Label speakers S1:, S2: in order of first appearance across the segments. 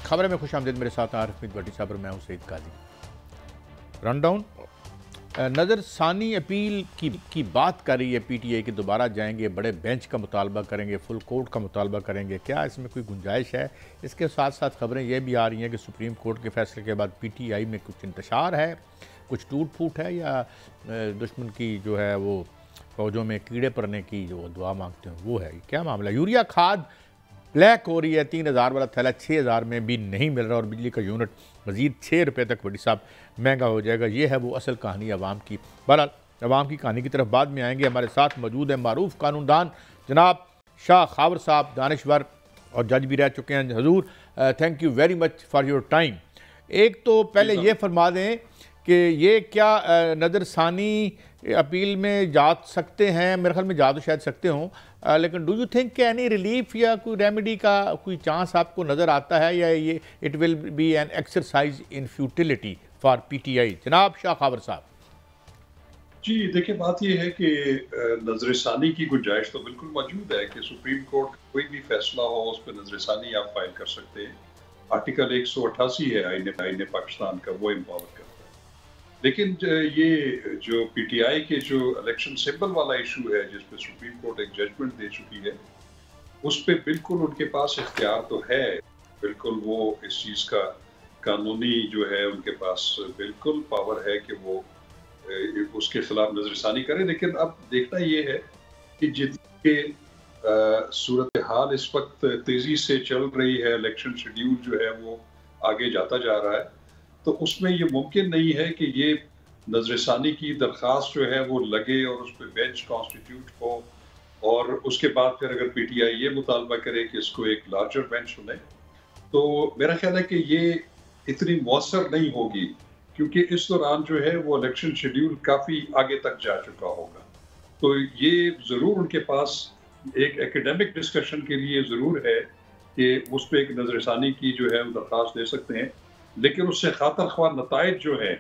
S1: खबरें में खुश आमदीद। मेरे साथ आरिफ भट्टी साहब और मैं हूं सईद काजी। रन डाउन नज़र सानी अपील की बात कर रही है पीटीआई कि दोबारा जाएंगे, बड़े बेंच का मुतालबा करेंगे, फुल कोर्ट का मुतालबा करेंगे। क्या इसमें कोई गुंजाइश है? इसके साथ साथ खबरें ये भी आ रही हैं कि सुप्रीम कोर्ट के फैसले के बाद पीटीआई में कुछ इंतशार है, कुछ टूट फूट है, या दुश्मन की जो है वो फौजों में कीड़े पड़ने की जो दुआ मांगते हैं वो है। क्या मामला? यूरिया खाद ब्लैक हो रही है, 3000 वाला थैला 6000 में भी नहीं मिल रहा और बिजली का यूनिट मज़ीद 6 रुपये तक बड़ी साहब महंगा हो जाएगा। ये है वो असल कहानी अवाम की। बहरहाल अवाम की कहानी की तरफ बाद में आएंगे। हमारे साथ मौजूद है मारूफ कानूनदान जनाब शाह खावर साहब, दानिश्वर और जज भी रह चुके हैं। हजूर thank you very much for your time. एक तो पहले ये फरमा दें कि ये क्या नज़रसानी अपील में जा सकते हैं? मेरे ख्याल में जा तो शायद सकते हों, लेकिन do you think any relief या कोई रेमेडी का कोई चांस आपको नज़र आता है, या ये it will be an exercise in futility for PTI? जनाब शाह खावर साहब।
S2: जी देखिए, बात यह है कि नजरसानी की गुंजाइश तो बिल्कुल मौजूद है कि सुप्रीम कोर्ट कोई भी फैसला हो उस पर नजरसानी आप फाइल कर सकते हैं। आर्टिकल 188 है आईने पाकिस्तान का, वो एम्पावर करता है। लेकिन ये जो पीटीआई के जो इलेक्शन सिंबल वाला इशू है जिस पे सुप्रीम कोर्ट एक जजमेंट दे चुकी है, उस पे बिल्कुल उनके पास इख्तियार तो है, बिल्कुल वो इस चीज का कानूनी जो है उनके पास बिल्कुल पावर है कि वो उसके खिलाफ नजरसानी करें। लेकिन अब देखना ये है कि जितनी सूरत हाल इस वक्त तेजी से चल रही है, इलेक्शन शेड्यूल जो है वो आगे जाता जा रहा है, तो उसमें ये मुमकिन नहीं है कि ये नजरसानी की दरख्वास्त जो है वो लगे और उस पर बेंच कॉन्स्टिट्यूट हो और उसके बाद फिर अगर पीटीआई ये मुतालबा करे कि इसको एक लार्जर बेंच चुने, तो मेरा ख्याल है कि ये इतनी मौसर नहीं होगी, क्योंकि इस दौरान जो है वो इलेक्शन शेड्यूल काफ़ी आगे तक जा चुका होगा। तो ये ज़रूर उनके पास एक एकेडमिक डिस्कशन के लिए ज़रूर है कि उस पर एक नजरसानी की जो है दरख्वास्त दे सकते हैं, लेकिन उससे खातर ख्वाह नताइज जो है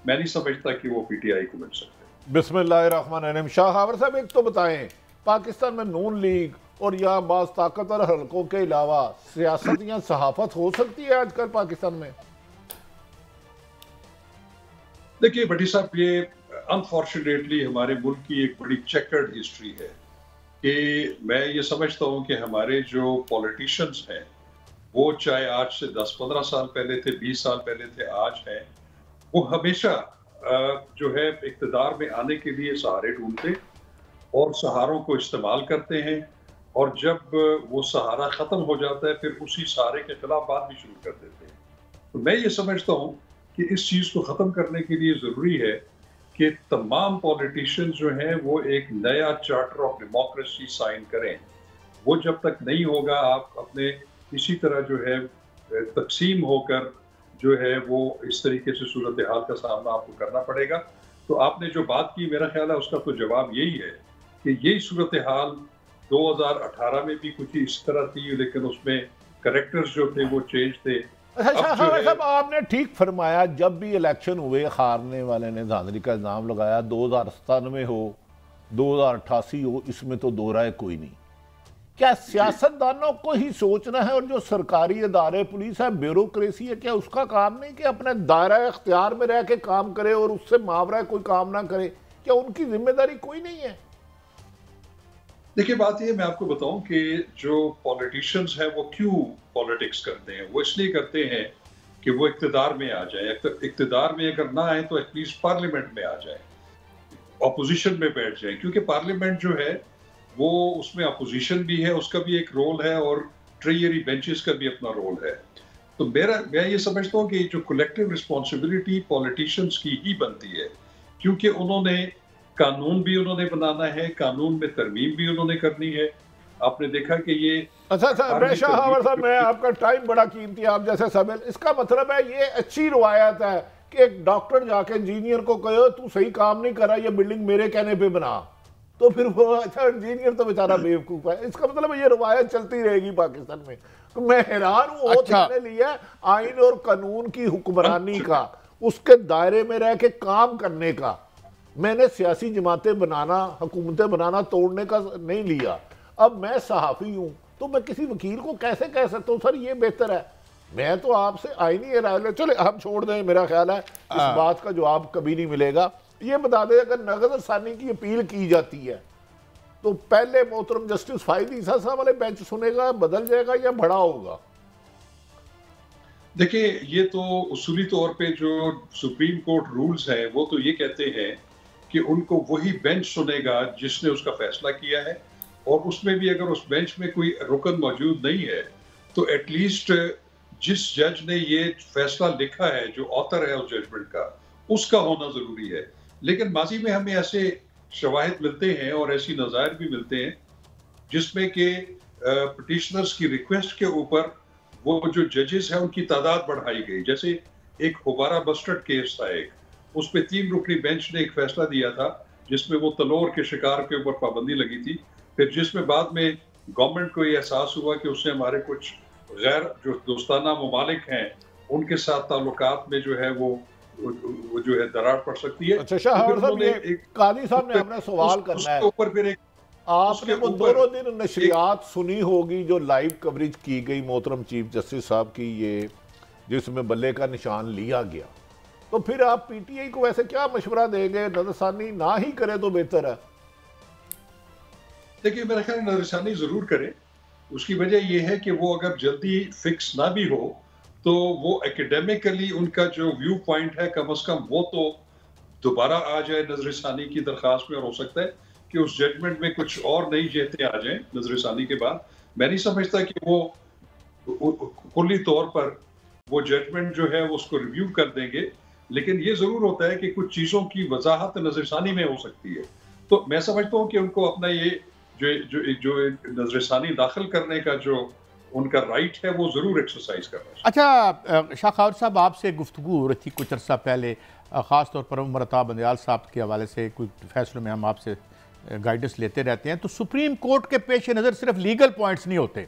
S2: मैं नहीं समझता कि वो पीटीआई को मिल सकते।
S3: बिस्मिल्लाहिर्रहमानिर्रहीम। शाह खावर साहब, एक तो बताएं, पाकिस्तान में नून लीग और या बाज़ ताकतवर हलकों के अलावा सियासत या सहाफत हो सकती है आजकल पाकिस्तान में?
S2: देखिए भट्टी साहब, ये अनफॉर्चुनेटली हमारे मुल्क की एक बड़ी चेकर्ड हिस्ट्री है कि मैं ये समझता हूँ कि हमारे जो पॉलिटिशियंस हैं वो चाहे आज से 10-15 साल पहले थे, 20 साल पहले थे, आज हैं, वो हमेशा जो है इक़्तिदार में आने के लिए सहारे ढूंढते और सहारों को इस्तेमाल करते हैं, और जब वो सहारा ख़त्म हो जाता है फिर उसी सहारे के खिलाफ बात भी शुरू कर देते हैं। तो मैं ये समझता हूँ कि इस चीज़ को ख़त्म करने के लिए ज़रूरी है कि तमाम पॉलिटिशियंस जो हैं वो एक नया चार्टर ऑफ डेमोक्रेसी साइन करें। वो जब तक नहीं होगा, आप अपने इसी तरह जो है तकसीम होकर जो है वो इस तरीके से सूरत हाल का सामना आपको करना पड़ेगा। तो आपने जो बात की, मेरा ख्याल है उसका तो जवाब यही है कि यही सूरत हाल 2018 में भी कुछ इस तरह थी, लेकिन उसमें करेक्टर्स जो थे वो चेंज थे।
S3: साहब, आपने ठीक फरमाया, जब भी इलेक्शन हुए हारने वाले ने धांधली का इल्जाम लगाया, 2097 हो 2088 हो, इसमें तो दो राय कोई नहीं। क्या सियासतदानों को ही सोचना है और जो सरकारी इदारे, पुलिस है, ब्यूरोक्रेसी है, क्या उसका काम नहीं कि अपने दायरा इख्तियार में रह के काम करे और उससे मावरा कोई काम ना करे? क्या उनकी जिम्मेदारी कोई नहीं है?
S2: देखिए, बात ये मैं आपको बताऊं कि जो पॉलिटिशियंस हैं वो क्यों पॉलिटिक्स करते हैं। वो इसलिए करते हैं कि वो इक़्तिदार में आ जाए। इक़्तिदार में अगर ना आए तो एटलीस्ट पार्लियामेंट में आ जाए, अपोजिशन में बैठ जाए, क्योंकि पार्लियामेंट जो है वो उसमें अपोजिशन भी है, उसका भी एक रोल है, और ट्रेजरी बेंचेस का भी अपना रोल है। तो मैं ये समझता हूँ कि जो कलेक्टिव रिस्पॉन्सिबिलिटी पॉलिटिशियंस की ही बनती है, क्योंकि उन्होंने कानून भी उन्होंने बनाना है, कानून में तरमीम भी उन्होंने करनी है। आपने देखा कि ये
S3: अच्छा शाह खावर साहब, मैं आपका टाइम बड़ा कीमती है, आप जैसे सब, इसका मतलब है ये अच्छी रवायत है कि एक डॉक्टर जाके इंजीनियर को कहो तू सही काम नहीं कर रहा, ये बिल्डिंग मेरे कहने पे बना, तो फिर वो अच्छा इंजीनियर तो बेचारा बेवकूफ है। इसका मतलब ये रवायत चलती रहेगी पाकिस्तान में। तो मैं हैरान हूँ,
S1: अच्छा।
S3: लिया आइन और कानून की हुक्मरानी का, उसके दायरे में रह के काम करने का। मैंने सियासी जमातें बनाना, हुकूमतें बनाना तोड़ने का नहीं लिया। अब मैं सहाफ़ी हूँ तो मैं किसी वकील को कैसे कह सकता हूँ सर ये बेहतर है मैं तो आपसे आईनी राय, चले हम छोड़ दें, मेरा ख्याल है इस बात का जवाब कभी नहीं मिलेगा। ये बता दें, अगर नजरसानी की अपील की जाती है तो पहले मोहतरम जस्टिस फाइद ईसा साहब वाले बेंच सुनेगा, बदल जाएगा या बड़ा होगा?
S2: देखिए, ये तो उसूली तौर पे जो सुप्रीम कोर्ट रूल्स हैं वो तो ये कहते हैं कि उनको वही बेंच सुनेगा जिसने उसका फैसला किया है, और उसमें भी अगर उस बेंच में कोई रुकन मौजूद नहीं है तो एटलीस्ट जिस जज ने ये फैसला लिखा है, जो ऑथर है उस जजमेंट का, उसका होना जरूरी है। लेकिन माजी में हमें ऐसे शवाहिद मिलते हैं और ऐसी नज़ायर भी मिलते हैं जिसमें कि पिटिशनर्स की रिक्वेस्ट के ऊपर वो जो जजेस हैं उनकी तादाद बढ़ाई गई। जैसे एक हुबारा बस्टर्ड केस था, एक उस पे 3 रुकनी बेंच ने एक फैसला दिया था जिसमें वो तलोर के शिकार के ऊपर पाबंदी लगी थी। फिर जिसमें बाद में गवर्नमेंट को ये एहसास हुआ कि उससे हमारे कुछ गैर जो दोस्ताना ममालिक हैं उनके साथ ताल्लुकात में जो है वो जो है दरार पड़ सकती है।
S3: अच्छा शाह साहब, ये कादी साहब ने अपना सवाल करना है
S2: ऊपर फिर एक
S3: आपने वो दोनों दिन नशरियात सुनी होगी जो लाइव कवरेज की गई मोहतरम चीफ जस्टिस साहब की, ये जिसमें बल्ले का निशान लिया गया, तो फिर आप पीटीआई को वैसे क्या मशवरा देंगे? नजरसानी ना ही करे तो बेहतर है।
S2: देखिए, मेरा ख्याल नजरसानी जरूर करे। उसकी वजह यह है कि वो अगर जल्दी फिक्स ना भी हो तो वो एकेडमिकली उनका जो व्यू पॉइंट है कम से कम वो तो दोबारा आ जाए नजरसानी की दरखास्त में, और हो सकता है कि उस जजमेंट में कुछ और नई जेतें आ जाएं नजरसानी के बाद। मैं नहीं समझता कि वो कुल्ली तौर पर वो जजमेंट जो है वो उसको रिव्यू कर देंगे, लेकिन ये जरूर होता है कि कुछ चीजों की वजाहत नजरसानी में हो सकती है। तो मैं समझता हूँ कि उनको अपना ये जो नजरसानी दाखिल करने का जो उनका राइट है वो जरूर एक्सरसाइज करना चाहिए।
S1: अच्छा शाह खावर साहब, आपसे गुफ्तगू हो रही थी कुछ अर्सा पहले, ख़ास तौर पर उमर अता बंदयाल साहब के हवाले से कुछ फैसलों में हम आपसे गाइडेंस लेते रहते हैं। तो सुप्रीम कोर्ट के पेश नज़र सिर्फ लीगल पॉइंट्स नहीं होते,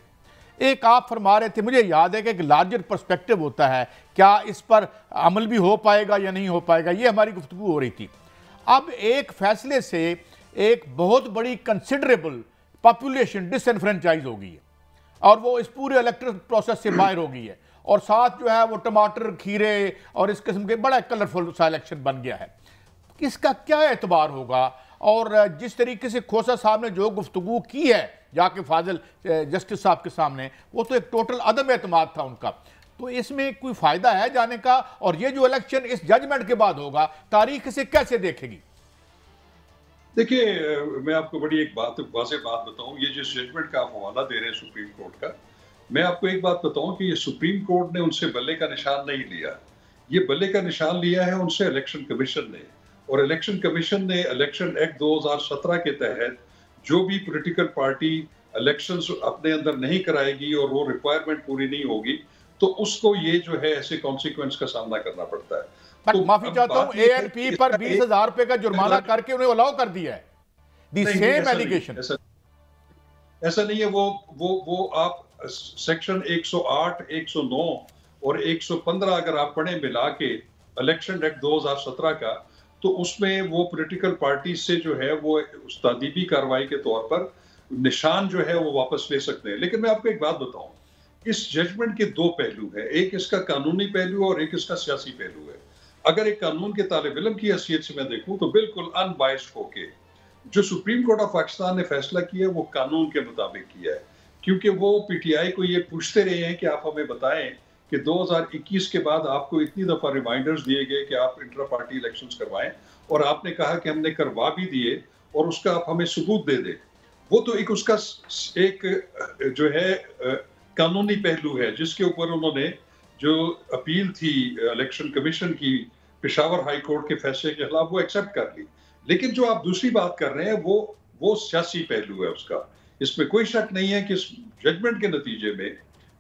S1: एक आप फरमा रहे थे, मुझे याद है कि एक लार्जर पर्सपेक्टिव होता है, क्या इस पर अमल भी हो पाएगा या नहीं हो पाएगा, ये हमारी गुफ्तगू हो रही थी। अब एक फैसले से एक बहुत बड़ी कंसिडरेबल पॉपुलेशन डिसएनफ्रेंचाइज हो गई है और वो इस पूरे इलेक्ट्रल प्रोसेस से बाहर हो गई है, और साथ जो है वो टमाटर, खीरे और इस किस्म के बड़ा कलरफुल सा इलेक्शन बन गया है। इसका क्या एतबार होगा? और जिस तरीके से खोसा साहब ने जो गुफ्तगू की है जाके फाजिल जस्टिस साहब के सामने, वो तो एक टोटल अदम एतमाद था उनका। तो इसमें कोई फ़ायदा है जाने का? और ये जो इलेक्शन इस जजमेंट के बाद होगा, तारीख इसे कैसे देखेगी?
S2: देखिए, मैं आपको बड़ी एक वाज़ेह बात बताऊं, ये जिस जजमेंट का आप हवाला दे रहे हैं सुप्रीम कोर्ट का, मैं आपको एक बात बताऊं कि ये सुप्रीम कोर्ट ने उनसे बल्ले का निशान नहीं लिया। ये बल्ले का निशान लिया है उनसे इलेक्शन कमीशन ने, और इलेक्शन कमीशन ने इलेक्शन एक्ट 2017 के तहत जो भी पॉलिटिकल पार्टी इलेक्शंस अपने अंदर नहीं कराएगी और वो रिक्वायरमेंट पूरी नहीं होगी तो उसको ये जो है ऐसे कॉन्सिक्वेंस का सामना करना पड़ता है।
S1: तो माफी चाहता हूं, एएनपी पर 20,000 रुपए का जुर्माना करके उन्हें अलाउ कर दिया है। The same allegation.
S2: ऐसा नहीं है। वो आप सेक्शन 108, 109 और 115 अगर आप पढ़े मिला के इलेक्शन एक्ट 2017 का, तो उसमें वो पॉलिटिकल पार्टी से जो है वो तादीबी कार्रवाई के तौर पर निशान जो है वो वापस ले सकते हैं। लेकिन मैं आपको एक बात बताऊं, इस जजमेंट के दो पहलू है, एक इसका कानूनी पहलू और एक इसका सियासी पहलू है। अगर एक कानून के तालिब इल्म की हैसियत से मैं देखूं तो बिल्कुल अनबाइस्ड होके जो सुप्रीम कोर्ट ऑफ पाकिस्तान ने फैसला किया वो कानून के मुताबिक किया है, क्योंकि वो पीटीआई को ये पूछते रहे हैं कि आप हमें बताएं कि 2021 के बाद आपको इतनी दफा रिमाइंडर्स दिए गए कि आप इंट्रा पार्टी इलेक्शंस करवाएं, और आपने कहा कि हमने करवा भी दिए और उसका आप हमें सबूत दे दें। वो तो एक उसका एक जो है कानूनी पहलू है जिसके ऊपर उन्होंने जो अपील थी इलेक्शन कमीशन की पेशावर हाई कोर्ट के फैसले के खिलाफ वो एक्सेप्ट कर ली। लेकिन जो आप दूसरी बात कर रहे हैं वो सियासी पहलू है उसका। इसमें कोई शक नहीं है कि इस जजमेंट के नतीजे में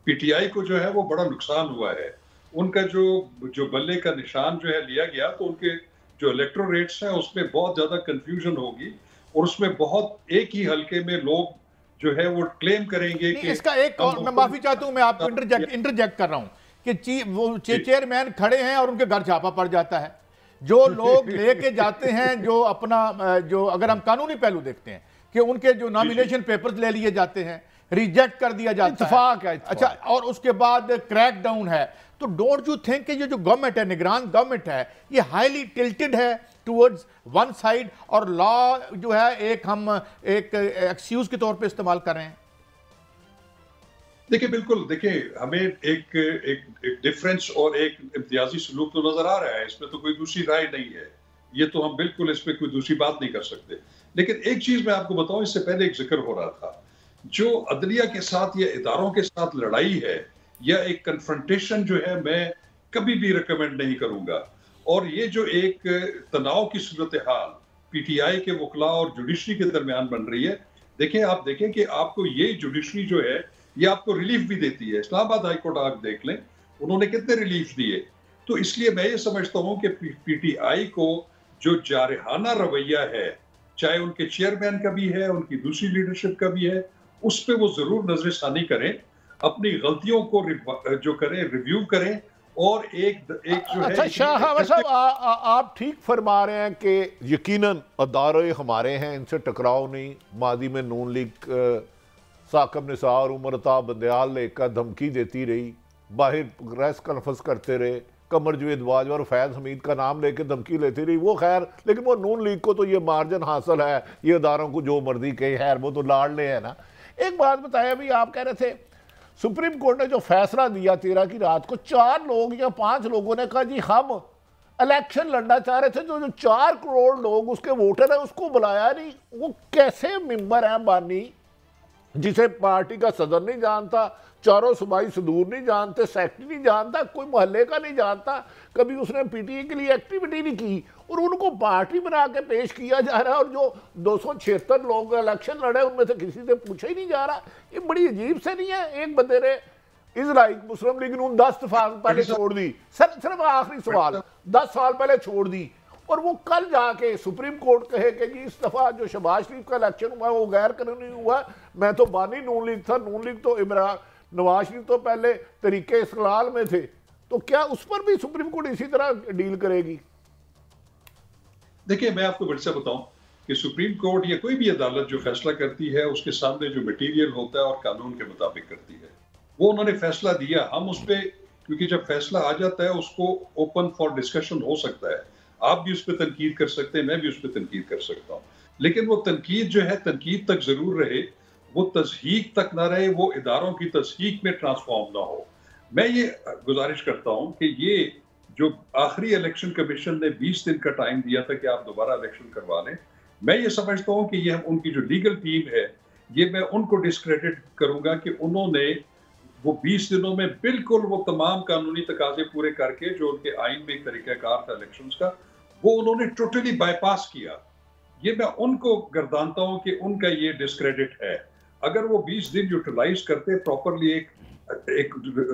S2: पीटीआई को जो है वो बड़ा नुकसान हुआ है। उनका जो बल्ले का निशान जो है लिया गया तो उनके जो इलेक्टोरल रेट्स हैं उसमें बहुत ज्यादा कंफ्यूजन होगी, और उसमें बहुत एक ही हल्के में लोग जो है वो क्लेम करेंगे कि
S1: इसका एक और, मैं माफी चाहता हूं, मैं आपको इंटरजेक्ट कर रहा हूं कि वो चेयरमैन खड़े हैं और उनके घर छापा पड़ जाता है। जो लोग लेके जाते हैं, जो अपना जो अगर हम कानूनी पहलू देखते हैं कि उनके जो नॉमिनेशन पेपर्स ले लिए जाते हैं, रिजेक्ट कर दिया जाता
S3: इत्तेफाक है।
S1: अच्छा, और उसके बाद क्रैक डाउन है। तो डोंट यू थिंक कि ये जो गवर्नमेंट है, निगरान गवर्नमेंट है, ये हाईली टिल्टेड है टुवर्ड्स वन साइड, और लॉ जो है एक हम एक एक्सक्यूज के तौर पे इस्तेमाल कर रहे हैं?
S2: देखिए बिल्कुल, देखिए हमें एक डिफरेंस और एक इम्तियाजी सलूक तो नजर आ रहा है, इसमें तो कोई दूसरी राय नहीं है, ये तो हम बिल्कुल इस पर कोई दूसरी बात नहीं कर सकते। लेकिन एक चीज मैं आपको बताऊं, इससे पहले एक जिक्र हो रहा था, जो अदलिया के साथ या इदारों के साथ लड़ाई है या एक कन्फ्रंटेशन जो है, मैं कभी भी रिकमेंड नहीं करूंगा। और ये जो एक तनाव की सूरत हाल पीटीआई के वकला और जुडिशरी के दरमियान बन रही है, देखें आप देखें कि आपको ये जुडिशरी जो है ये आपको रिलीफ भी देती है। इस्लामाबाद हाईकोर्ट आप देख लें, उन्होंने कितने रिलीफ दिए। तो इसलिए मैं ये समझता हूं कि पीटीआई को जो जारहाना रवैया है, चाहे उनके चेयरमैन का भी है, उनकी दूसरी लीडरशिप का भी है, उस पर वो जरूर नजरसानी करें, अपनी गलतियों को जो करें, रिव्यू करें, और एक जो
S3: अच्छा,
S2: है।
S3: शाह अहमद साहब, आप ठीक फरमा रहे हैं कि यकीनन अदारे हमारे हैं, इनसे टकराव नहीं। माजी में नून लीग साकब निसार, उमर अताब बंदयाल लेकर धमकी देती रही, बाहर प्रेस कॉन्फ्रेंस करते रहे, कमर जवेद बाजवा और फैज़ हमीद का नाम लेके धमकी लेती रही। वो खैर, लेकिन वो नून लीग को तो ये मार्जिन हासिल है, ये अदारों को जो मर्जी कहे, खैर वो तो लाड़ले है ना। एक बात बताया, अभी आप कह रहे थे सुप्रीम कोर्ट ने जो फैसला दिया 13 की रात को, 4 लोग या 5 लोगों ने कहा जी हम इलेक्शन लड़ना चाह रहे थे, जो 4 करोड़ लोग उसके वोटर हैं उसको बुलाया नहीं। वो कैसे मेंबर हैं बानी, जिसे पार्टी का सदर नहीं जानता, चारों सूबाई सदूर नहीं जानते, सेक्रेटरी नहीं जानता, कोई मोहल्ले का नहीं जानता, कभी उसने पीटीए के लिए एक्टिविटी नहीं की, और उनको पार्टी बना के पेश किया जा रहा है। और जो 276 लोग इलेक्शन लड़े उनमें से किसी से पूछा ही नहीं जा रहा। ये बड़ी अजीब से नहीं है? एक बंदे ने इजराइल मुस्लिम लीग नून 10 दफा पहले छोड़ दी, सिर्फ आखिरी सवाल 10 साल पहले छोड़ दी, और वो कल जाके सुप्रीम कोर्ट कहे कि जी इस दफा जो शहबाज शरीफ का इलेक्शन हुआ वो गैर कानूनी हुआ, मैं तो बानी नून लीग था, नून लीग तो इमरान नवाज शरीफ तो पहले तरीके इस्लाल में थे, तो क्या उस पर भी सुप्रीम कोर्ट इसी तरह डील करेगी?
S2: देखिए मैं आपको बच्चा बताऊं कि सुप्रीम कोर्ट या कोई भी अदालत जो फैसला करती है, उसके सामने जो मटेरियल होता है और कानून के मुताबिक करती है। वो उन्होंने फैसला दिया, हम उस पर, क्योंकि जब फैसला आ जाता है उसको ओपन फॉर डिस्कशन हो सकता है, आप भी उस पर तनकीद कर सकते हैं, मैं भी उस पर तनकीद कर सकता हूँ, लेकिन वो तनकीद जो है तनकीद तक जरूर रहे, वो तस्हीक तक ना रहे, वो इदारों की तस्हीक में ट्रांसफॉर्म ना हो। मैं ये गुजारिश करता हूँ कि ये जो आखिरी इलेक्शन कमीशन ने 20 दिन का टाइम दिया था कि आप दोबारा इलेक्शन करवा लें, मैं ये समझता हूँ कि ये उनकी जो लीगल टीम है, ये मैं उनको डिस्क्रेडिट करूंगा कि उन्होंने वो 20 दिनों में बिल्कुल वो तमाम कानूनी तकाजे पूरे करके जो उनके आइन में एक तरीकाकार था इलेक्शंस का, वो उन्होंने टोटली बाईपास किया। ये मैं उनको गर्दानता हूं कि उनका ये डिस्क्रेडिट है। अगर वो 20 दिन यूटिलाइज करते, प्रॉपरली एक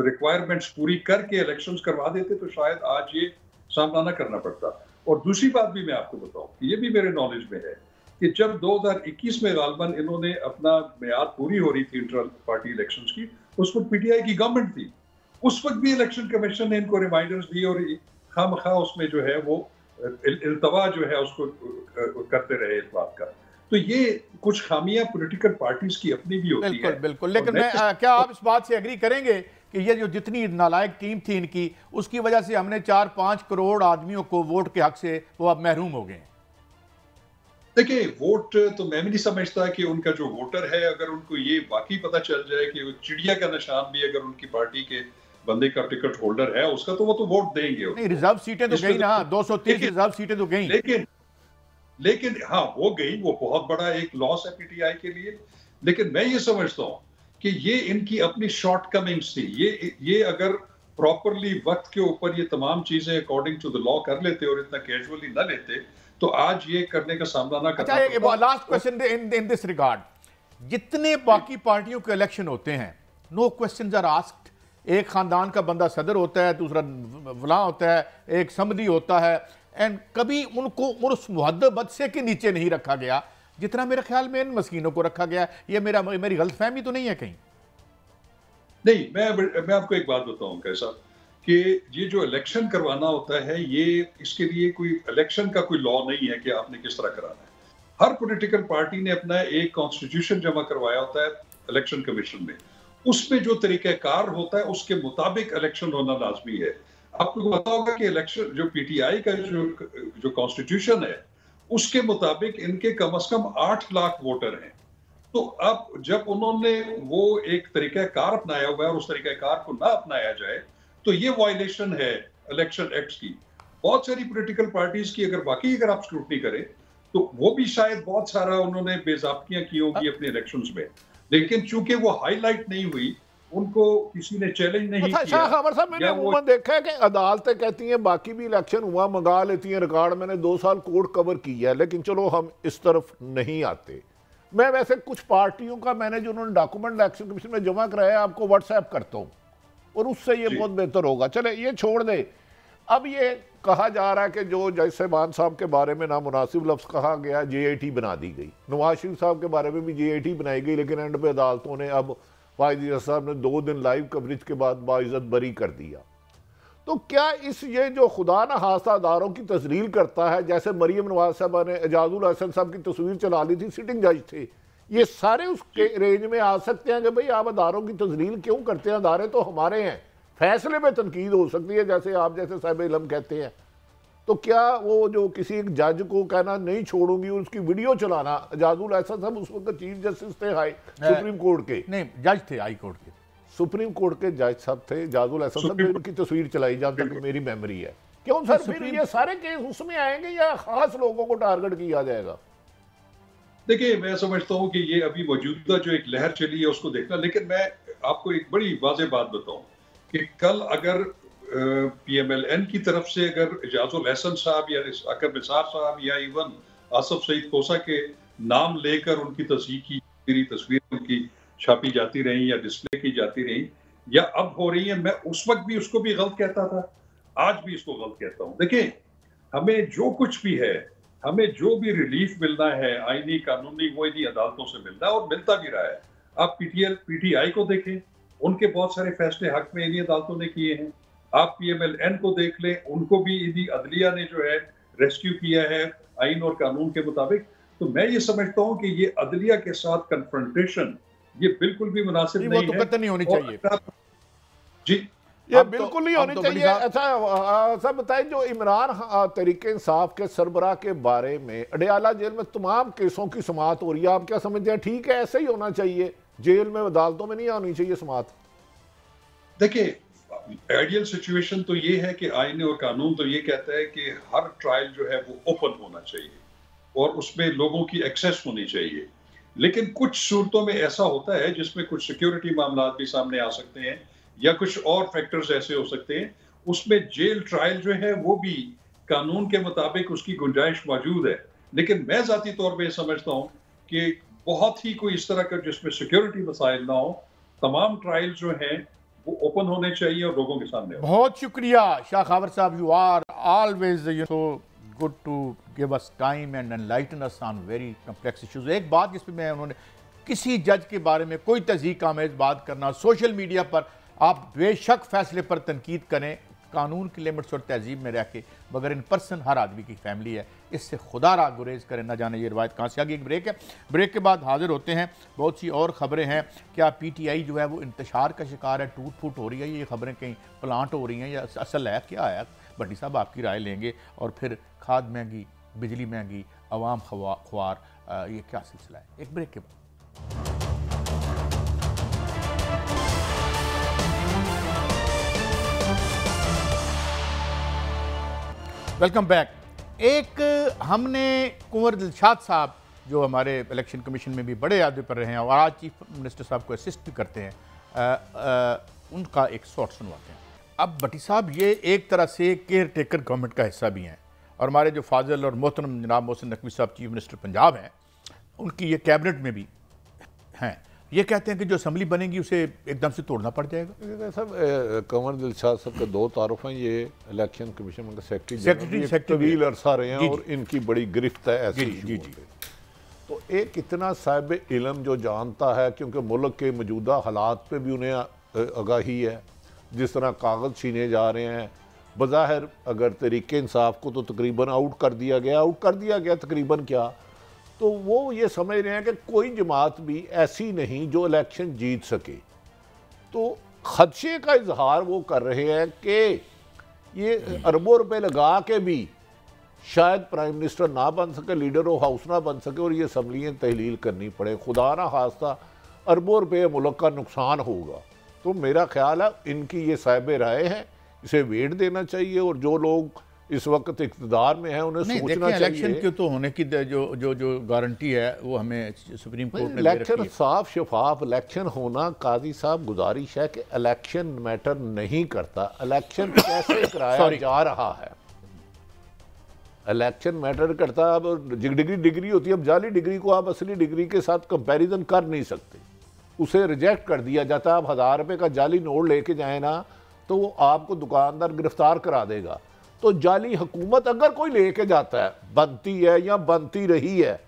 S2: रिक्वायरमेंट्स पूरी करके इलेक्शंस करवा देते, तो शायद आज ये सामना ना करना पड़ता। और दूसरी बात भी मैं आपको बताऊं कि ये भी मेरे नॉलेज में है कि जब 2021 में गालबन इन्होंने अपना मियाद पूरी हो रही थी इंटर पार्टी इलेक्शंस की, उस वक्त पीटीआई की गवर्नमेंट थी, उस वक्त भी इलेक्शन कमीशन ने इनको रिमाइंडर्स दिए और खामखा उसमें जो है वो इल्तवा जो है उसको करते रहे इस बात का। तो ये कुछ खामियां पॉलिटिकल पार्टीज की अपनी भी होती है।
S1: बिल्कुल, लेकिन क्या आप इस बात से एग्री करेंगे कि ये जो जितनी नालायक टीम थी इनकी, उसकी वजह से हमने 4-5 करोड़ आदमियों को वोट के हक से वो अब महरूम हो गए?
S2: देखिए वोट तो मैं भी नहीं समझता कि उनका जो वोटर है, अगर उनको ये वाकई पता चल जाए कि वो चिड़िया का निशान भी अगर उनकी पार्टी के बंदे का टिकट होल्डर है उसका, तो वो तो वोट देंगे।
S1: नहीं, रिजर्व सीटें तो गई ना, 230 रिजर्व सीटें तो गई,
S2: लेकिन हाँ वो गई, वो बहुत बड़ा एक लॉस है पीटीआई के लिए। लेकिन मैं ये समझता हूँ कि ये इनकी अपनी शॉर्टकमिंग्स थी। ये अगर प्रॉपरली वक्त के ऊपर ये तमाम चीजें अकॉर्डिंग टू द लॉ कर लेते और इतना कैजुअली न लेते, तो आज ये करने का सामना ना करना।
S1: अच्छा, last question in this regard, जितने बाकी पार्टियों के इलेक्शन होते हैं, नो क्वेश्चंस आर आस्क्ड, एक खानदान का बंदा सदर होता है, दूसरा वला होता है, एक समदी होता है, एंड कभी उनको उस मुहद्दबत से के नीचे नहीं रखा गया जितना मेरे ख्याल में इन मस्कीनों को रखा गया। ये मेरी गलतफहमी तो नहीं है कहीं?
S2: नहीं, मैं आपको एक बात बताऊं कैसा कि ये जो इलेक्शन करवाना होता है, ये इसके लिए कोई इलेक्शन का कोई लॉ नहीं है कि आपने किस तरह कराना है। हर पॉलिटिकल पार्टी ने अपना एक कॉन्स्टिट्यूशन जमा करवाया होता है, इलेक्शन कमीशन में, उसमें जो तरीक़ाकार होता है उसके मुताबिक इलेक्शन होना लाजमी है। आपको पता होगा कि इलेक्शन जो पीटीआई का जो कॉन्स्टिट्यूशन है उसके मुताबिक इनके कम से कम 8 लाख वोटर हैं। तो अब जब उन्होंने वो एक तरीक़ाकार अपनाया हुआ है और उस तरीक़ाकार को ना अपनाया जाए तो ये वायलेशन है इलेक्शन एक्ट की। बहुत सारी पॉलिटिकल पार्टीज की अगर आप स्क्रूटनी करें तो वो भी शायद बहुत सारा उन्होंने बेज़ाब्तियां की होगी अपने इलेक्शंस में, लेकिन चूंकि वो हाईलाइट नहीं हुई, उनको किसी ने चैलेंज नहीं किया।
S3: खबर साहब, मैंने अमूमन देखा है कि अदालतें कहती हैं बाकी भी इलेक्शन हुआ मंगा लेती हैं रिकॉर्ड। मैंने 2 साल कोर्ट कवर किया है, लेकिन चलो हम इस तरफ नहीं आते। मैं वैसे कुछ पार्टियों का मैंने जो उन्होंने डॉक्यूमेंट इलेक्शन कमीशन में जमा कराया आपको व्हाट्सएप करता हूँ और उससे ये बहुत बेहतर होगा। चले ये छोड़ दे। अब ये कहा जा रहा है कि जो जैसे मान साहब के बारे में नामुनासिब लफ्ज़ कहा गया, JIT बना दी गई। नवाज शरीफ साहब के बारे में भी JIT बनाई गई, लेकिन एंड पे अदालतों ने अब वाहिद साहब ने 2 दिन लाइव कवरेज के बाद बाइज्जत बरी कर दिया। तो क्या ये जो खुदा न खास्ता अदारों की तस्लील करता है, जैसे मरियम नवाज साहब ने एजाजुल हसन साहब की तस्वीर चला ली थी, सिटिंग जज थे, ये सारे उसके रेंज में आ सकते हैं कि भाई आप अदारों की तस्लील क्यों करते हैं? अदारे तो हमारे हैं, फैसले में तनकीद हो सकती है, जैसे आप जैसे साहिब इल्म कहते हैं। तो क्या वो जो किसी एक जज को कहना नहीं छोड़ूंगी, उसकी वीडियो चलाना, एजाजुल हसन साहब उस वक्त चीफ जस्टिस थे सुप्रीम कोर्ट के,
S1: नहीं जज थे हाई कोर्ट के,
S3: सुप्रीम कोर्ट के जज साहब थे एजाजुल हसन साहब, उनकी तस्वीर चलाई जहां तक मेरी मेमोरी है। क्यों सर फिर ये सारे केस उसमें आएंगे या खास लोगों को टारगेट किया जाएगा?
S2: देखिए, मैं समझता हूं कि ये अभी मौजूदा जो एक लहर चली है उसको देखना, लेकिन मैं आपको एक बड़ी वाज़ेह बात बताऊं कि कल अगर PMLN की तरफ से अगर एजाजुल हसन साहब या अकर निसार साहब या इवन आसफ सईद कोसा के नाम लेकर उनकी तस्वीर उनकी छापी जाती रही या डिस्प्ले की जाती रही या अब हो रही है, मैं उस वक्त भी उसको भी गलत कहता था, आज भी इसको गलत कहता हूं। देखिए, हमें जो कुछ भी है, हमें जो भी रिलीफ मिलना है आईनी कानूनी, वो इन्हीं अदालतों से मिलना है और मिलता भी रहा है। आप PTI को देखें, उनके बहुत सारे फैसले हक में इन्हीं अदालतों ने किए हैं। आप PMLN को देख लें, उनको भी इन्हीं अदलिया ने जो है रेस्क्यू किया है आइन और कानून के मुताबिक। तो मैं ये समझता हूँ कि ये अदलिया के साथ कन्फ्रंटेशन ये बिल्कुल भी मुनासिब नहीं है,
S1: तो नहीं होनी चाहिए
S2: जी,
S3: ये बिल्कुल नहीं होनी चाहिए। अच्छा सब बताएं, जो इमरान तहरीक इंसाफ के सरबराह के बारे में अडयाला जेल में तमाम केसों की समाअत हो रही है, आप क्या समझते हैं ठीक है ऐसे ही होना चाहिए? जेल में अदालतों में नहीं होनी चाहिए समाअत?
S2: देखिए, आइडियल सिचुएशन तो ये है कि आईन और कानून तो ये कहता है कि हर ट्रायल जो है वो ओपन होना चाहिए और उसमें लोगों की एक्सेस होनी चाहिए। लेकिन कुछ सूरतों में ऐसा होता है जिसमें कुछ सिक्योरिटी मामला भी सामने आ सकते हैं या कुछ और फैक्टर्स ऐसे हो सकते हैं, उसमें जेल ट्रायल जो है वो भी कानून के मुताबिक उसकी गुंजाइश मौजूद है। लेकिन मैं जाती तौर पे समझता हूँ कि बहुत ही कोई इस तरह का जिसमें सिक्योरिटी मसाइल ना हो, तमाम ट्रायल जो हैं वो ओपन होने चाहिए और लोगों के सामने।
S1: बहुत शुक्रिया Shah Khawar sahab, you are always so good to give us time and enlighten us on very complex issues. एक बात जिसमें मैं उन्होंने किसी जज के बारे में कोई तज़ीक आमेज बात करना, सोशल मीडिया पर आप बेशक फैसले पर तनकीद करें, कानून की लिमिट्स और तहजीब में रह के, मगर इन पर्सन हर आदमी की फैमिली है, इससे खुदा रा गुरेज करें। ना जाने ये रवायत कहाँ से आ गई। एक ब्रेक है, ब्रेक के बाद हाजिर होते हैं। बहुत सी और ख़बरें हैं। क्या PTI जो है वो इंतशार का शिकार है, टूट फूट हो रही है, ये ख़बरें कहीं प्लांट हो रही हैं या असल है, क्या है? भट्टी साहब आपकी राय लेंगे। और फिर खाद महंगी, बिजली महंगी, अवाम ख्वार, ये क्या सिलसिला है? एक ब्रेक के बाद। Welcome back. एक हमने कुंवर दिलशाद साहब जो हमारे इलेक्शन कमीशन में भी बड़े अहदे पर रहे हैं और आज चीफ मिनिस्टर साहब को असिस्ट भी करते हैं, उनका एक शॉट सुनवाते हैं। अब भट्टी साहब ये एक तरह से केयर टेकर गवर्नमेंट का हिस्सा भी हैं और हमारे जो फाजिल और मोहतरम जनाब मोहसिन नकवी साहब चीफ मिनिस्टर पंजाब हैं, उनकी ये कैबिनेट में भी हैं। ये कहते हैं कि जो असम्बली बनेगी उसे एकदम से तोड़ना पड़ जाएगा।
S3: सब कंवर दिलशाद साहब के 2 तारुफ हैं, ये इलेक्शन कमीशन का सेक्रेटरी तवील अरसा रहे हैं और इनकी बड़ी गिरफ्त है ऐसी। जी। तो एक इतना साहिब इल्म जो जानता है, क्योंकि मुल्क के मौजूदा हालात पे भी उन्हें आगाही है, जिस तरह कागज़ छीने जा रहे हैं, बज़ाहिर अगर तरीके इंसाफ को तो तकरीबन आउट कर दिया गया तकरीबन क्या तो वो ये समझ रहे हैं कि कोई जमात भी ऐसी नहीं जो इलेक्शन जीत सके। तो खदशे का इजहार वो कर रहे हैं कि ये अरबों रुपए लगा के भी शायद प्राइम मिनिस्टर ना बन सके, लीडर ऑफ हाउस ना बन सके और ये असम्बलियाँ तहलील करनी पड़े, खुदा ना खास्ता अरबों रुपये मुल्क का नुकसान होगा। तो मेरा ख्याल है इनकी ये साहिब राय है, इसे वेट देना चाहिए और जो लोग इस वक्त इक़्तिदार में हैं उन्हें सोचना चाहिए।
S1: इलेक्शन के तो होने की जो गारंटी है वो हमें सुप्रीम कोर्ट ने
S3: इलेक्शन साफ शफाफ इलेक्शन होना, काजी साहब गुजारिश है कि इलेक्शन मैटर नहीं करता, इलेक्शन कैसे कराया जा रहा है इलेक्शन मैटर करता। अब डिग्री होती है, अब जाली डिग्री को आप असली डिग्री के साथ कंपैरिजन कर नहीं सकते, उसे रिजेक्ट कर दिया जाता है। आप 1000 रुपये का जाली नोट लेके जाए ना तो वो आपको दुकानदार गिरफ्तार करा देगा। तो जाली हुकूमत अगर कोई लेके जाता है, बनती है या बनती रही है,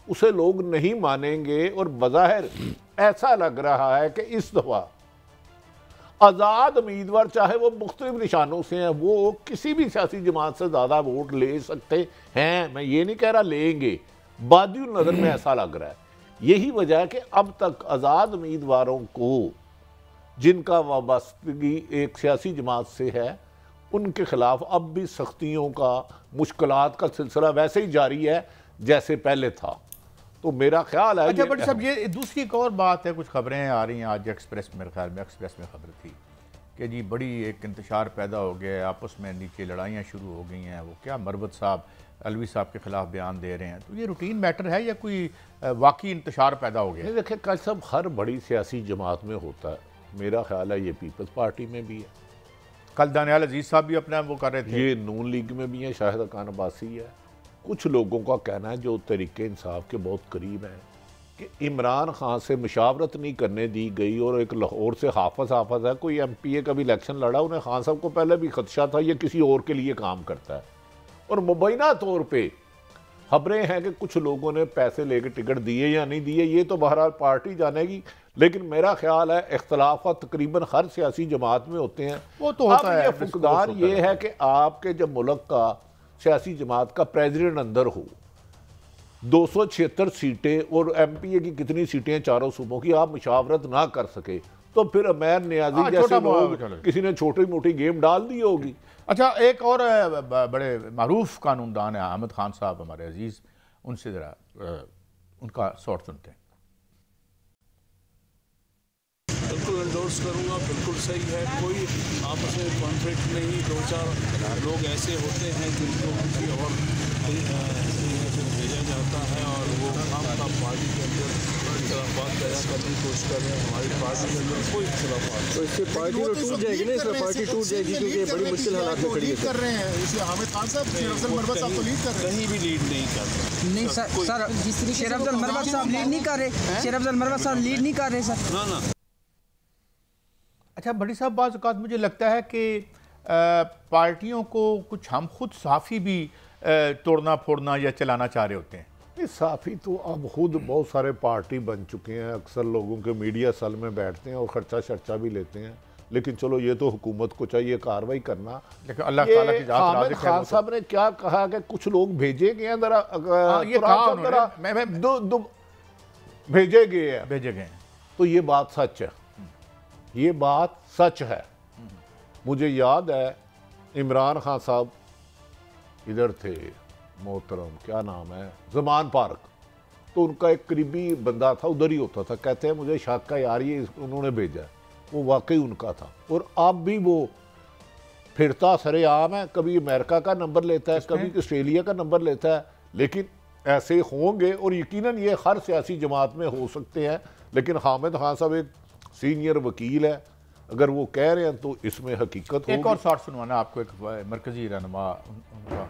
S3: उसे लोग नहीं मानेंगे। और बज़ाहिर ऐसा लग रहा है कि इस दफ़ा आज़ाद उम्मीदवार चाहे वो मुख्तलिफ निशानों से हैं, वो किसी भी सियासी जमात से ज़्यादा वोट ले सकते हैं। मैं ये नहीं कह रहा लेंगे, बादियुल नज़र में ऐसा लग रहा है। यही वजह है कि अब तक आज़ाद उम्मीदवारों को जिनका वाबस्तगी एक सियासी जमात से है उनके खिलाफ अब भी सख्तियों का, मुश्किलात का सिलसिला वैसे ही जारी है जैसे पहले था। तो मेरा ख्याल है।
S1: अच्छा बट साहब ये दूसरी एक और बात है, कुछ खबरें आ रही हैं आज एक्सप्रेस, मेरे ख्याल में एक्सप्रेस में खबर थी कि जी बड़ी एक इंतशार पैदा हो गया है, आपस में नीचे लड़ाइयाँ शुरू हो गई हैं। वो क्या मरबत साहब अलवी साहब के खिलाफ बयान दे रहे हैं, तो ये रूटीन मैटर है या कोई वाकई इंतशार पैदा हो गया?
S3: देखिए कल सब हर बड़ी सियासी जमात में होता है, मेरा ख्याल है ये पीपल्स पार्टी में भी है।
S1: कल दानियाल अजीज साहब भी अपना वो कर रहे थे,
S3: ये नून लीग में भी है, शाहिद खान अब्बासी है। कुछ लोगों का कहना है जो तरीके इंसाफ के बहुत करीब हैं कि इमरान खान से मुशावरत नहीं करने दी गई और एक लाहौर से हाफज है, कोई MPA का भी इलेक्शन लड़ा, उन्हें खान साहब को पहले भी खदशा था ये किसी और के लिए काम करता है। और मुबैना तौर पे खबरें हैं कि कुछ लोगों ने पैसे लेकर टिकट दिए या नहीं दिए, ये तो बहरहाल पार्टी जानेगी। लेकिन मेरा ख्याल है इख्तलाफात तकरीबन हर सियासी जमात में होते हैं,
S1: वो तो होता है।
S3: फुकदान ये है कि आपके जब मुल्क का सियासी जमात का प्रेसिडेंट अंदर हो, 276 सीटें और MPA की कितनी सीटें चारों सूबों की, आप मुशावरत ना कर सके तो फिर अमैर नियाजी जैसे लोग किसी ने छोटी मोटी गेम डाल दी होगी।
S1: अच्छा एक और बड़े मारूफ कानूनदान है अहमद खान साहब हमारे अजीज, उनसे ज़रा उनका शॉर्ट सुनते हैं।
S4: बिल्कुल एंडोर्स करूँगा, बिल्कुल सही है, कोई आपस में कॉन्फ्लिक्ट नहीं। 2-4 लोग ऐसे होते हैं जिनको किसी और भेजा जाता है और वो काम का पार्टी के अंदर इख्तलाफात पैदा करने की कोशिश कर रहे हैं। हमारी पार्टी के अंदर कोई इख्तलाफात,
S5: तो इससे पार्टी तो टूट जाएगी ना, इसमें पार्टी टूट जाएगी क्योंकि बड़ी मुश्किल हालात में खड़ी
S6: कर रहे हैं। इसे हामिद खान साहब, शेर अफजल मरवत साहब तो लीड कर रहे हैं,
S4: कहीं भी लीड नहीं कर रहे।
S7: नहीं सर, शेर अफजल मरवत साहब लीड नहीं कर रहे, शेर अफजल मरवत साहब लीड नहीं कर रहे सर।
S4: ना
S1: अच्छा बड़ी साहब बाज़ औक़ात मुझे लगता है कि पार्टियों को कुछ हम खुद साफ़ी भी तोड़ना फोड़ना या चलाना चाह रहे होते हैं।
S3: साफ़ी तो अब खुद बहुत सारे पार्टी बन चुके हैं, अक्सर लोगों के मीडिया सेल में बैठते हैं और खर्चा शर्चा भी लेते हैं। लेकिन चलो ये तो हुकूमत को चाहिए कार्रवाई करना।
S1: लेकिन अल्लाह ताला की जात
S3: हामिद खान साहब ने क्या कहा कि कुछ लोग भेजे गए हैं, जरा
S1: ये
S3: भेजे गए हैं,
S1: भेजे गए हैं,
S3: तो ये बात सच है, ये बात सच है। मुझे याद है इमरान खान साहब इधर थे, मोहतरम क्या नाम है, ज़मान पार्क, तो उनका एक करीबी बंदा था, उधर ही होता था। कहते हैं मुझे शक का यार ये उन्होंने भेजा, वो वाकई उनका था। और अब भी वो फिरता सरेआम है, कभी अमेरिका का नंबर लेता है, कभी ऑस्ट्रेलिया का नंबर लेता है। लेकिन ऐसे होंगे और यकीनन ये हर सियासी जमात में हो सकते हैं। लेकिन हामिद खान साहब एक सीनियर वकील है, अगर वो कह रहे हैं तो इसमें हकीकत होगी।
S1: एक और शॉर्ट सुनवाना आपको, एक मरकजी रहनुमा उनका।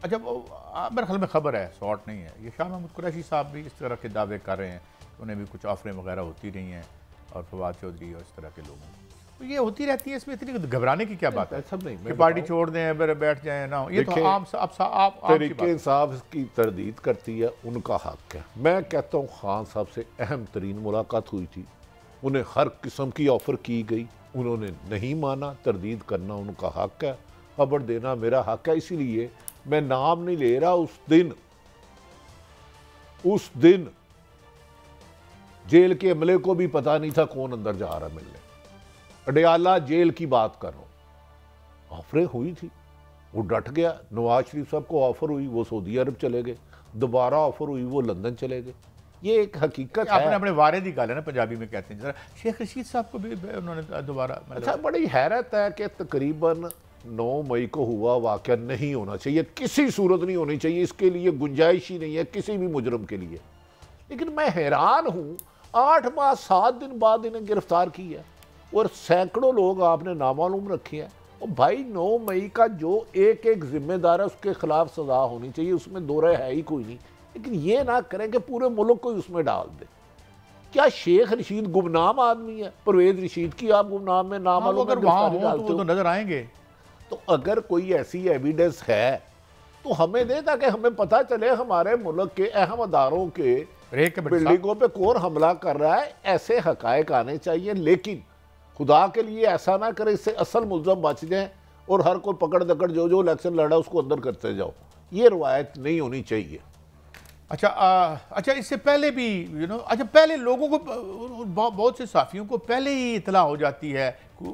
S1: अच्छा मेरे ख्याल में खबर है, शॉर्ट नहीं है, ये शाह महमूद कुरैशी साहब भी इस तरह के दावे कर रहे हैं, उन्हें भी कुछ ऑफरें वगैरह होती रही हैं और फवाद चौधरी और इस तरह के लोगों तो ये होती रहती है। इसमें इतनी घबराने की क्या बात है?
S3: सब नहीं,
S1: कि पार्टी छोड़ दें बैठ जाए ना, ये तो आम
S3: तरीके इंसाफ की तरदीद करती है, उनका हक है। मैं कहता हूँ खान साहब से अहम तरीन मुलाकात हुई थी, उन्हें हर किस्म की ऑफ़र की गई, उन्होंने नहीं माना। तरदीद करना उनका हक है, खबर देना मेरा हक है। इसीलिए मैं नाम नहीं ले रहा, उस दिन उस दिन जेल के अमले को भी पता नहीं था कौन अंदर जा रहा मिलने। अडयाला जेल की बात कर रहा हूं, ऑफरें हुई थी, वो डट गया। नवाज शरीफ साहब को ऑफर हुई, वो सऊदी अरब चले गए। दोबारा ऑफर हुई, वो लंदन चले गए। ये एक हकीकत है।
S1: आपने अपने वारे दी गाल है ना, पंजाबी में कहते हैं। जरा शेख रशीद साहब को भी उन्होंने दोबारा
S3: अच्छा, बड़ी हैरत है कि तकरीबन 9 मई को हुआ वाक़या नहीं होना चाहिए, किसी सूरत नहीं होनी चाहिए, इसके लिए गुंजाइश ही नहीं है किसी भी मुजरम के लिए। लेकिन मैं हैरान हूं, 8 माह 7 दिन बाद इन्हें गिरफ्तार किया और सैकड़ों लोग आपने नामालूम रखे हैं। और भाई 9 मई का जो एक एक जिम्मेदार है उसके खिलाफ सजा होनी चाहिए, उसमें दो राय है ही कोई नहीं। लेकिन ये ना करें कि पूरे मुल्क को उसमें डाल दे। क्या शेख रशीद गुमनाम आदमी है? परवेज रशीद की आप गुमनाम में नाम
S1: अगर वहां हो तो नजर आएंगे।
S3: तो अगर कोई ऐसी एविडेंस है तो हमें दे, ताकि हमें पता चले हमारे मुल्क के अहम अदारों के बिल्डिंगों पे कौन हमला कर रहा है। ऐसे हकायक आने चाहिए। लेकिन खुदा के लिए ऐसा ना करे इससे असल मुलजम बच जाए और हर कोई पकड़ दकड़ जो इलेक्शन लड़ा उसको अंदर करते जाओ। ये रवायत नहीं होनी चाहिए।
S1: अच्छा, इससे पहले भी अच्छा, पहले लोगों को, बहुत से साफियों को पहले ही इतला हो जाती है,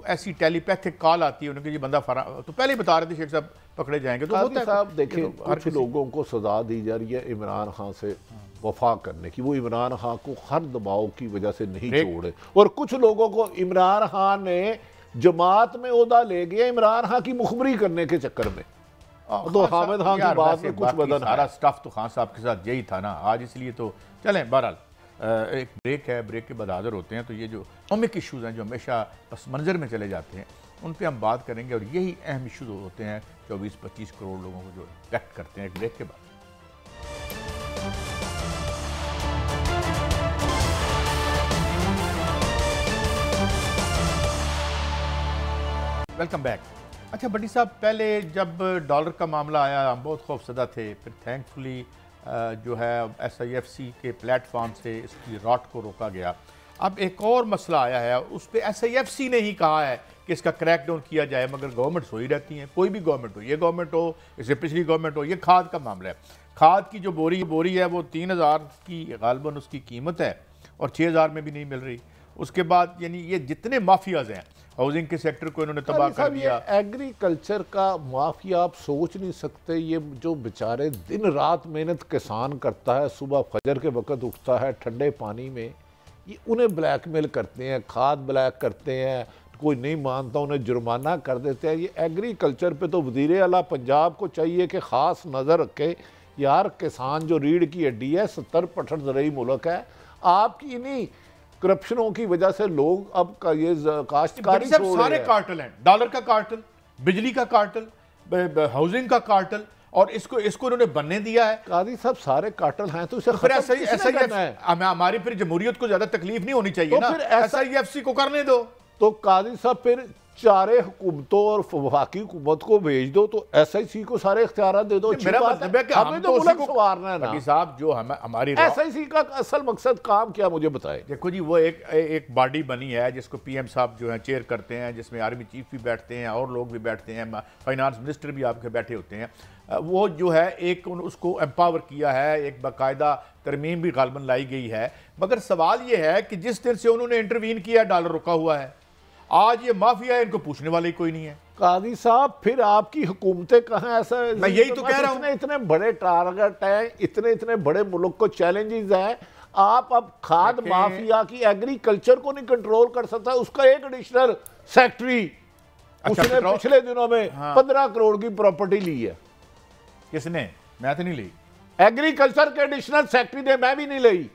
S1: ऐसी टेलीपैथिक कॉल आती है उनके, ये बंदा तो पहले ही बता रहे थे शेख साहब पकड़े जाएंगे। तो होता है
S3: साहब देखें, कुछ लोगों को सजा दी जा रही है इमरान खान से वफा करने की, वो इमरान खान को हर दबाव की वजह से नहीं छोड़े। और कुछ लोगों को इमरान खान ने जमात में ओहदा ले गया इमरान खान की मुखबरी करने के चक्कर में। तो हामिद खान की बात में कुछ बदल
S1: सारा स्टफ तो खान साहब के साथ यही था ना आज, इसलिए तो चलें। बहरहाल एक ब्रेक है, ब्रेक के बाद हाजिर होते हैं। तो ये जो इकोनॉमिक इशूज़ हैं जो हमेशा पस मंज़र में चले जाते हैं, उन पे हम बात करेंगे। और यही अहम इशूज़ होते हैं 24-25 करोड़ लोगों को जो इफेक्ट करते हैं। एक ब्रेक के बाद वेलकम बैक। अच्छा भट्टी साहब, पहले जब डॉलर का मामला आया हम बहुत खौफजदा थे, फिर थैंकफुली जो है SIFC के प्लेटफॉर्म से इसकी रॉट को रोका गया। अब एक और मसला आया है, उस पर SIFC ने ही कहा है कि इसका क्रैकडाउन किया जाए, मगर गवर्नमेंट्स हो ही रहती हैं, कोई भी गवर्नमेंट हो, ये गवर्नमेंट हो, इससे पिछली गवर्नमेंट हो। ये खाद का मामला है, खाद की जो बोरी है वो 3000 की गालबन उसकी कीमत है और 6000 में भी नहीं मिल रही। उसके बाद यानी ये जितने माफियाज हैं, हाउसिंग के सेक्टर को इन्होंने तबाह कर दिया।
S3: एग्रीकल्चर का माफिया आप सोच नहीं सकते। ये जो बेचारे दिन रात मेहनत किसान करता है, सुबह फजर के वक्त उठता है ठंडे पानी में, ये उन्हें ब्लैकमेल करते हैं, खाद ब्लैक करते हैं, कोई नहीं मानता उन्हें जुर्माना कर देते हैं। ये एग्रीकल्चर पे तो वज़ीर आला पंजाब को चाहिए कि ख़ास नज़र रखे। यार किसान जो रीढ़ की हड्डी है, 70% ज़रूरी मुल्क है, आपकी नहीं करप्शनों की वजह से लोग अब का ये काश्तकारी
S1: सारे कार्टल हैं, डॉलर का कार्टल, बिजली का कार्टल, हाउसिंग का कार्टल, और इसको इन्होंने बनने दिया है।
S3: काजी साहब सारे कार्टल हैं तो इसे
S1: ऐसा हमारी फिर जमहूरियत को ज्यादा तकलीफ नहीं होनी चाहिए ना, फिर SIFC को करने दो।
S3: तो काजी साहब फिर चारे हुकूमतों और वफाकी हुकूमत को भेज दो, तो SIC को सारे इख्तियार दे दो।
S1: मेरा मतलब है कि
S3: हमें तो मुल्क संवारना है ना
S1: साहब। जो हमारी
S3: SIC का असल मकसद काम क्या, मुझे बताए।
S1: देखो जी, वो एक बॉडी बनी है जिसको PM साहब जो है चेयर करते हैं, जिसमें आर्मी चीफ भी बैठते हैं और लोग भी बैठते हैं, फाइनेंस मिनिस्टर भी आपके बैठे होते हैं। वो जो है एक उसको एम्पावर किया है, एक बाकायदा तरमीम भी गालबन लाई गई है। मगर सवाल ये है कि जिस दिन से उन्होंने इंटरवीन किया, डॉलर रुका हुआ है। आज ये माफिया है, इनको पूछने वाले कोई नहीं है।
S3: काजी साहब फिर आपकी हुकूमतें कहाँ? ऐसा
S1: मैं यही तो कह रहा हूँ,
S3: इतने बड़े टारगेट हैं, इतने बड़े मुल्क को चैलेंजेस हैं, आप अब खाद माफिया की एग्रीकल्चर को नहीं कंट्रोल कर सकता। उसका एक एडिशनल सेक्रेटरी उसने पिछले दिनों में 15 करोड़ की प्रॉपर्टी ली है।
S1: किसने? मैं तो नहीं ली।
S3: एग्रीकल्चर के एडिशनल सेक्रेटरी ने, मैं भी नहीं ली।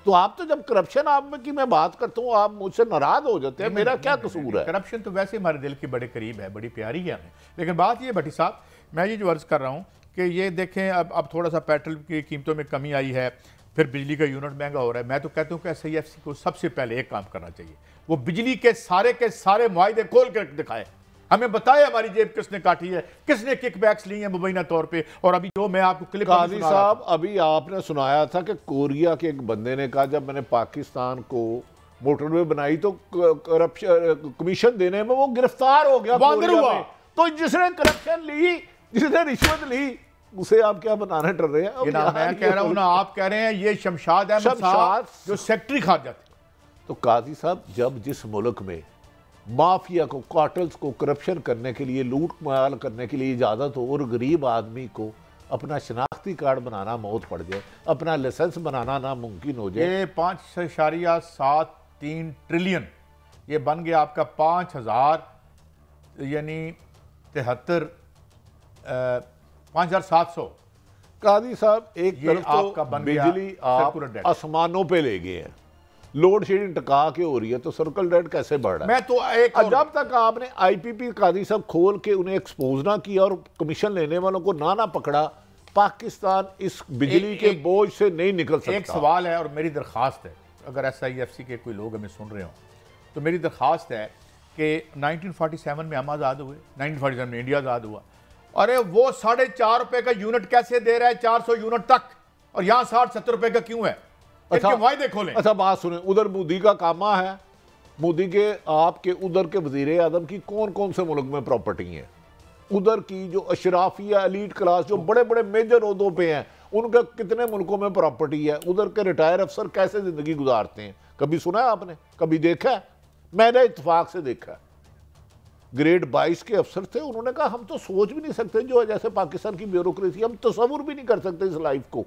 S3: तो आप तो जब करप्शन आप की मैं बात करता हूँ आप मुझसे नाराज हो जाते हैं। मेरा क्या कसूर है?
S1: करप्शन तो वैसे हमारे दिल के बड़े करीब है, बड़ी प्यारी है हमें। लेकिन बात ये भट्टी साहब, मैं ये जो अर्ज कर रहा हूँ कि ये देखें, अब थोड़ा सा पेट्रोल की कीमतों में कमी आई है, फिर बिजली का यूनिट महंगा हो रहा है। मैं तो कहता हूँ कि SIFC को सबसे पहले एक काम करना चाहिए, वो बिजली के सारे मुआहदे खोल कर दिखाए, हमें बताए हमारी जेब किसने काटी है, किसने किकबैक्स ली हैं मुबैना तौर पे। और अभी जो मैं आपको क्लिप
S3: काजी साहब अभी आपने सुनाया था कि कोरिया के एक बंदे ने कहा जब मैंने पाकिस्तान को मोटरवे बनाई तो करप्शन कमीशन देने में वो गिरफ्तार हो गया कोरिया में। तो जिसने करप्शन ली, जिसने रिश्वत ली, उसे आप क्या बनाने डर रहे हैं?
S1: ये ना मैं कह रहा हूँ ना आप कह रहे हैं, ये शमशाद अहमद साहब जो सेक्रेटरी खारजा थे।
S3: तो काजी साहब, जब जिस मुल्क में माफिया को, कार्टल्स को करप्शन करने के लिए, लूट माल करने के लिए इजाज़त हो और गरीब आदमी को अपना शनाख्ती कार्ड बनाना मौत पड़ जाए, अपना लाइसेंस बनाना नामुमकिन हो जाए।
S1: ये 5.73 ट्रिलियन ये बन गया आपका 5000 यानी 5700।
S3: काजी साहब, एक
S1: ये
S3: तरफ
S1: आपका
S3: तो
S1: बन गया
S3: बिजली आप
S1: सर्कुलर डेट।
S3: आसमानों पे ले गए हैं, लोड शेडिंग टका के हो रही है, तो सर्कल डेट कैसे बढ़ रहा है?
S1: मैं तो एक और
S3: जब तक आपने आईपीपी काजी साहब खोल के उन्हें एक्सपोज ना किया और कमीशन लेने वालों को ना पकड़ा, पाकिस्तान इस बिजली के बोझ से नहीं निकल सकता।
S1: एक सवाल है और मेरी दरख्वास्त है, अगर SIFC के कोई लोग हमें सुन रहे हो तो मेरी दरख्वास्त है कि 1947 में हम आज़ाद हुए, 1947 में इंडिया आज़ाद हुआ, अरे वो 4.5 रुपए का यूनिट कैसे दे रहा है 400 यूनिट तक, और यहाँ 60-70 रुपए का क्यों है?
S3: अच्छा,
S1: वायदे खोलें।
S3: अच्छा बात सुने, उधर मोदी का कामा है, मोदी के आपके उधर के वजीर आजम की कौन कौन से मुल्क में प्रॉपर्टी है? उधर की जो अशराफिया एलीट क्लास जो बड़े बड़े मेजर ओहदों पे हैं, उनका कितने मुल्कों में प्रॉपर्टी है? उधर के रिटायर अफसर कैसे जिंदगी गुजारते हैं? कभी सुना है आपने? कभी देखा है? मैंने इत्तेफाक से देखा है। ग्रेड 22 के अफसर थे, उन्होंने कहा हम तो सोच भी नहीं सकते, जो जैसे पाकिस्तान की ब्यूरोक्रेसी, हम तस्वुर भी नहीं कर सकते इस लाइफ को।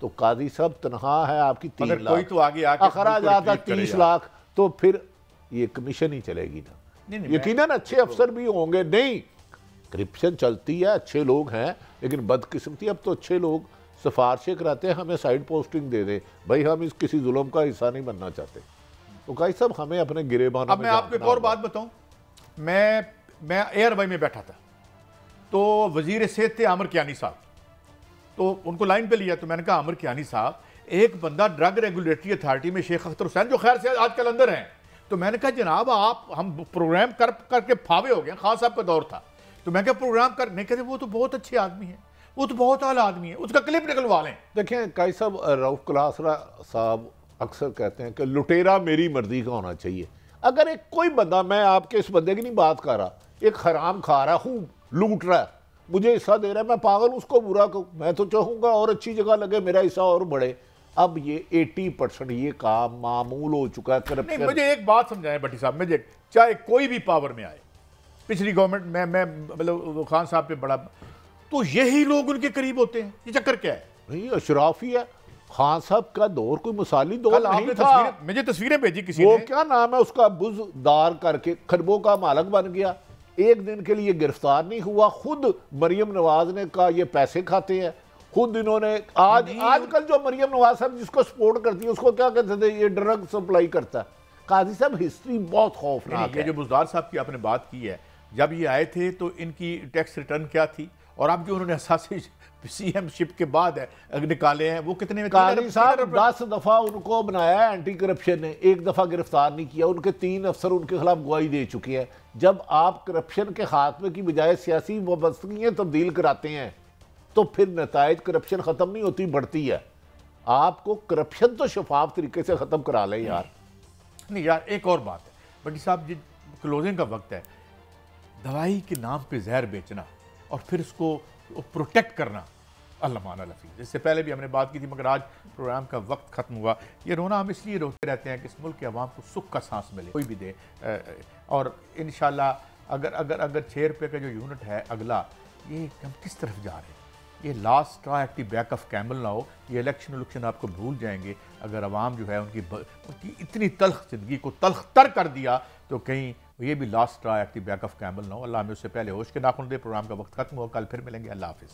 S3: तो काजी साहब तनहा है आपकी 3 लाख,
S1: कोई तो आगे आके
S3: अखराज आता 30 लाख, तो फिर ये कमीशन ही चलेगी ना। यकीनन अच्छे अफसर भी होंगे, नहीं करप्शन चलती है, अच्छे लोग हैं, लेकिन बदकिस्मती अब तो अच्छे लोग सिफारिशें कराते हैं, हमें साइड पोस्टिंग दे दें, भाई हम इस किसी जुल्म का हिस्सा नहीं बनना चाहते। तो काजी साहब हमें अपने गिरेबानों
S1: अब मैं आपको एक और बात बताऊं, मैं एयरवाई में बैठा था, तो वजीर सेहत थे आमिर कियानी साहब, तो उनको लाइन पे लिया, तो मैंने कहा आमिर कियानी साहब, एक बंदा ड्रग रेगुलेटरी अथॉरिटी में शेख अख्तर हुसैन जो खैर से आजकल अंदर हैं, तो मैंने कहा जनाब आप, हम प्रोग्राम करके फावे हो गए, खान साहब का दौर था, तो मैं क्या प्रोग्राम कर, नहीं कहते वो तो बहुत अच्छे आदमी है, वो तो बहुत आला आदमी है, उसका क्लिप निकलवा लें।
S3: देखें काजी साहब, रऊफ क्लासरा साहब अक्सर कहते हैं कि लुटेरा मेरी मर्जी का होना चाहिए। अगर एक कोई बंदा, मैं आपके इस बंदे की नहीं बात कर रहा, एक हराम खा रहा हूँ, लूट रहा है, मुझे हिस्सा दे रहा है, मैं पागल उसको बुरा कहूँ? मैं तो चाहूँगा और अच्छी जगह लगे, मेरा हिस्सा और बढ़े। अब ये 80% ये काम मामूल हो चुका है करप्शन।
S1: नहीं, मुझे एक बात समझाएं भट्टी साहब, मुझे चाहे कोई भी पावर में आए, पिछली गवर्नमेंट में मैं मतलब खान साहब पे बड़ा, तो यही लोग उनके करीब होते हैं, ये चक्कर क्या है?
S3: नहीं, अशराफी है। खान साहब का दौर कोई मिसाली दौर नहीं था।
S1: मुझे तस्वीरें भेजी किसी
S3: वो
S1: ने,
S3: क्या नाम है उसका, बुजदार करके खरबों का मालक बन गया, एक दिन के लिए गिरफ्तार नहीं हुआ। खुद मरियम नवाज ने कहा ये पैसे खाते हैं, खुद इन्होंने आजकल जो मरियम नवाज साहब जिसको सपोर्ट करती है उसको क्या कहते थे, ये ड्रग सप्लाई करता है। काजी साहब हिस्ट्री बहुत खौफनाक है।
S1: ये जो बुजदार साहब की आपने बात की है, जब ये आए थे तो इनकी टैक्स रिटर्न क्या थी, और अब जो उन्होंने असासी CM शिप के बाद निकाले हैं वो कितने में?
S3: काजी साहब 10 दफा उनको बनाया एंटी करप्शन ने, एक दफा गिरफ्तार नहीं किया। उनके 3 अफसर उनके खिलाफ गवाही दे चुके हैं। जब आप करप्शन के खात्मे की बजाय सियासी वाबस्तगियां तब्दील कराते हैं तो फिर नतायज करप्शन खत्म नहीं होती, बढ़ती है। आपको करप्शन तो शफाफ तरीके से खत्म करा ले यार।
S1: नहीं यार, एक और बात है बटी साहब जी, क्लोजिंग का वक्त है, दवाई के नाम पे जहर बेचना और फिर उसको प्रोटेक्ट करना, अल्लाह माना लफीज़। इससे पहले भी हमने बात की थी, मगर आज प्रोग्राम का वक्त खत्म हुआ। ये रोना हम इसलिए रोते रहते हैं कि इस मुल्क के अवाम को सुख का सांस मिले, कोई भी दे, और इंशाल्लाह अगर 6 रुपये का जो यूनिट है अगला, ये हम किस तरफ जा रहे हैं? ये last straw active back of camel ना हो, ये इलेक्शन आपको भूल जाएंगे अगर अवाम जो है उनकी इतनी तल्ख ज़िंदगी को तल्ख तर कर दिया, तो कहीं ये भी last straw active back of camel ना हो। अल्लाह हमें उससे पहले होश के नाखून दे। प्रोग्राम का वक्त खत्म हुआ, कल फिर मिलेंगे। अल्लाह हाफिज़।